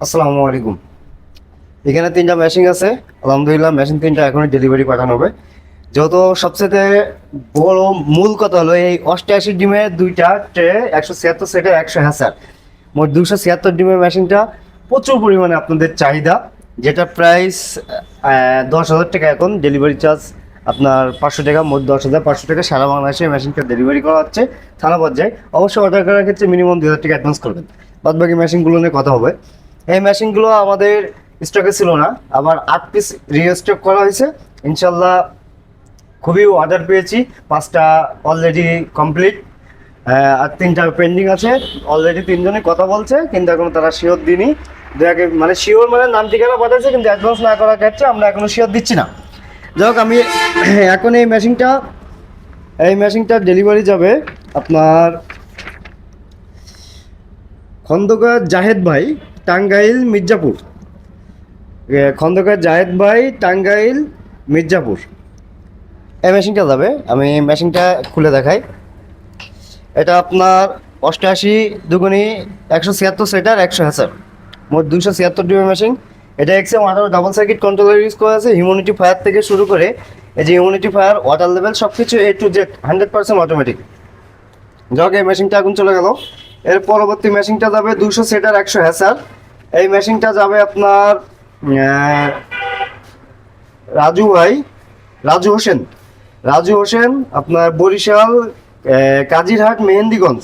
আসসালামু আলাইকুম। এখানে তিনটা মেশিন আছে, আলহামদুলিল্লাহ মেশিন তিনটা এখনই ডেলিভারি পাঠানো হবে। যেহেতু সবচেয়ে বড় মূল কথা হলো এই 88 ডিমের দুইটা ট্রে 176 সেটের 100 হ্যাসার, মোট 276 ডিমের মেশিনটা প্রচুর পরিমাণে আপনাদের চাহিদা, যেটা প্রাইস 10,000 টাকা। এখন ডেলিভারি চার্জ আপনার 500 টাকা, মোট 10,500 টাকা। সারা বাংলাদেশে মেশিনটা ডেলিভারি করা হচ্ছে থানা পর্যায়ে। অবশ্যই অর্ডার করার ক্ষেত্রে মিনিমাম 2,000 টাকা অ্যাডভান্স করবেন। বাদ বাকি মেশিনগুলো নিয়ে কথা হবে। এই মেশিনগুলো আমাদের স্টকে ছিল না, আবার 8 পিস রিস্টক করা হয়েছে ইনশাল্লাহ। খুবই অর্ডার পেয়েছি, 5টা অলরেডি কমপ্লিট, আর 3টা পেন্ডিং আছে। অলরেডি 3জনে কথা বলছে, কিন্তু এখনো তারা শিওর দিনই। মানে শিওর মানে নাম ঠিকানা পাঠাচ্ছে, কিন্তু অ্যাডভান্স না করার ক্ষেত্রে আমরা এখনো শিওর দিচ্ছি না। যাই হোক, আমি এখন এই মেশিনটা ডেলিভারি যাবে আপনার খন্দকার জাহেদ ভাই, টাঙ্গাইল মির্জাপুর। খন্দকার জাহেদ ভাই, টাঙ্গাইল মির্জাপুর। এই মেশিনটা যাবে, আমি মেশিনটা খুলে দেখাই। এটা আপনার 88 দুগুনি 176 সেটার 100 হ্যাসার, মোট 276 ডিমের মেশিন। এটা XM 18 double circuit controller use করা আছে। হিউম্যানিটি ফায়ার থেকে শুরু করে এই যে হিউম্যানিটি ফায়ার, ওয়াটার লেভেল সব কিছু A to Z 100% অটোমেটিক। যাক, এই মেশিনটা এখন চলে গেল। এর পরবর্তী মেশিনটা যাবে 200 সেটার 100 হ্যাসার। এই মেশিনটা যাবে আপনার রাজু ভাই, রাজু হোসেন আপনার বরিশাল কাজিরহাট মেহেন্দিগঞ্জ,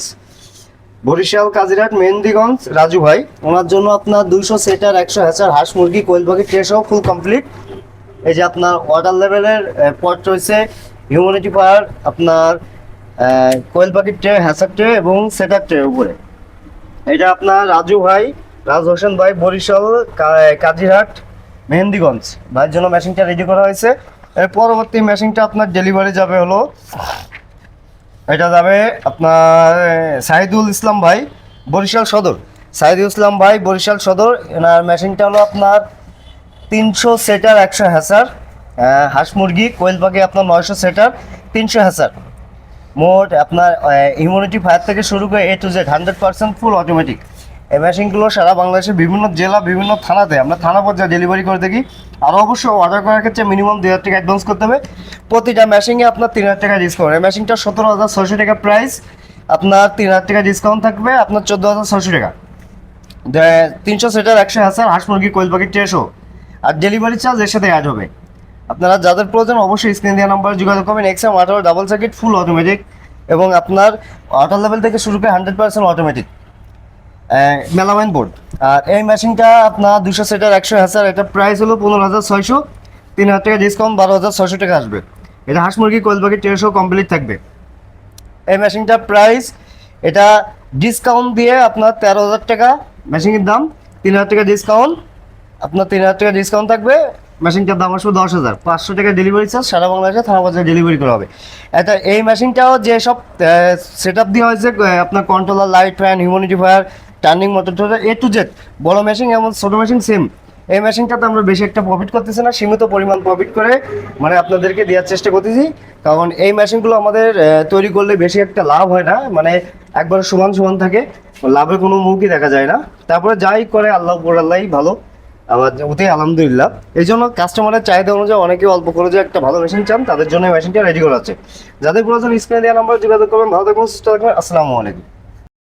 রাজু ভাই। ওনার জন্য আপনার 200 সেটার 100 হ্যাচার হাঁস মুরগি কোয়েল পাখি ট্রে সহ ফুল কমপ্লিট। এই যে আপনার ওয়াটার লেভেলের পট রয়েছে, হিউম্যানিটি ফায়ার, আপনার কোয়েল পাখির ট্রে, হ্যাচার ট্রে এবং সেটার ট্রে উপরে। এটা আপনার রাজ হোসেন ভাই, বরিশাল কাজিরহাট মেহেন্দিগঞ্জ ভাইয়ের জন্য মেশিনটা রেডি করা হয়েছে। এর পরবর্তী মেশিনটা আপনার ডেলিভারি যাবে হলো, এটা যাবে আপনার সাইদুল ইসলাম ভাই, বরিশাল সদর। এনার মেশিনটা হলো আপনার 300 সেটার 100 হ্যাচার হাঁস মুরগি কোয়েল পাখি, আপনার 900 সেটার 300 হ্যাচার। মোট আপনার ইমিউনিটি ফায়ার থেকে শুরু করে A to Z 100% full automatic. এই মেশিনগুলো সারা বাংলাদেশের বিভিন্ন জেলা, বিভিন্ন থানাতে আমরা থানা পর্যায়ে ডেলিভারি করে থাকি। আর অবশ্যই অর্ডার করার ক্ষেত্রে মিনিমাম 2,000 টাকা অ্যাডভান্স করতে হবে। প্রতিটা মেশিনে আপনার 3,000 টাকা ডিসকাউন্ট। এই মেশিনটা 17,600 টাকা প্রাইস, আপনার 3,000 টাকা ডিসকাউন্ট থাকবে, আপনার 14,600 টাকা। 300 সেটার 100 হ্যাচার হাঁস মুরগি কোয়েল পাখি ট্রে সহ, আর ডেলিভারি চার্জ এর সাথে অ্যাড হবে। আপনারা যাদের প্রয়োজন অবশ্যই স্ক্রিন দেওয়া নাম্বারে যোগাযোগ করবেন। XM 18 double circuit full automatic, এবং আপনার ওয়াটার লেভেল থেকে শুরু করে 100% অটোমেটিক মেলামাইন বোর্ড। আর এই মেশিনটা আপনার 200 সেটার 100 হ্যাচার, এটা প্রাইস হলো 15,600, 3,000 টাকা ডিসকাউন্ট 12,600 টাকা আসবে। এটা হাঁস মুরগি কোয়েল পাখি ট্রে সহ কমপ্লিট থাকবে। এই মেশিনটার প্রাইস, এটা ডিসকাউন্ট দিয়ে আপনার 13,000 টাকা মেশিনের দাম, 3,000 টাকা ডিসকাউন্ট, আপনার 3,000 টাকা ডিসকাউন্ট থাকবে। মেশিনটার দাম আসবে 10,500 টাকা ডেলিভারি চার্জ, সারা বাংলাদেশে থানা পর্যায়ে ডেলিভারি করা হবে। এটা এই মেশিনটাও যে সব সেট আপ দেওয়া হয়েছে, আপনার controller, light, fan, humanity fire, turning motor A to Z, বড় মেশিন এবং ছোটো মেশিন সেম। এই মেশিনটাতে আমরা বেশি একটা প্রফিট করতেছি না, সীমিত পরিমাণ প্রফিট করে মানে আপনাদেরকে দেওয়ার চেষ্টা করতেছি। কারণ এই মেশিনগুলো আমাদের তৈরি করলে বেশি একটা লাভ হয় না, মানে একবার সমান সমান থাকে, লাভের কোনো মুখই দেখা যায় না। তারপরে যাই করে আল্লাহই ভালো, আমার ওতে আলহামদুলিল্লাহ। এই জন্য কাস্টমারের চাহিদা অনুযায়ী অনেকে অল্প খরচে একটা ভালো মেশিন চান, তাদের জন্য মেশিনটা রেডি করা আছে। যাদের প্রয়োজন স্ক্রিনে দেওয়া নাম্বার যোগাযোগ করবেন। ভালো থাকবেন, সুস্থ থাকবেন। আসসালামু আলাইকুম।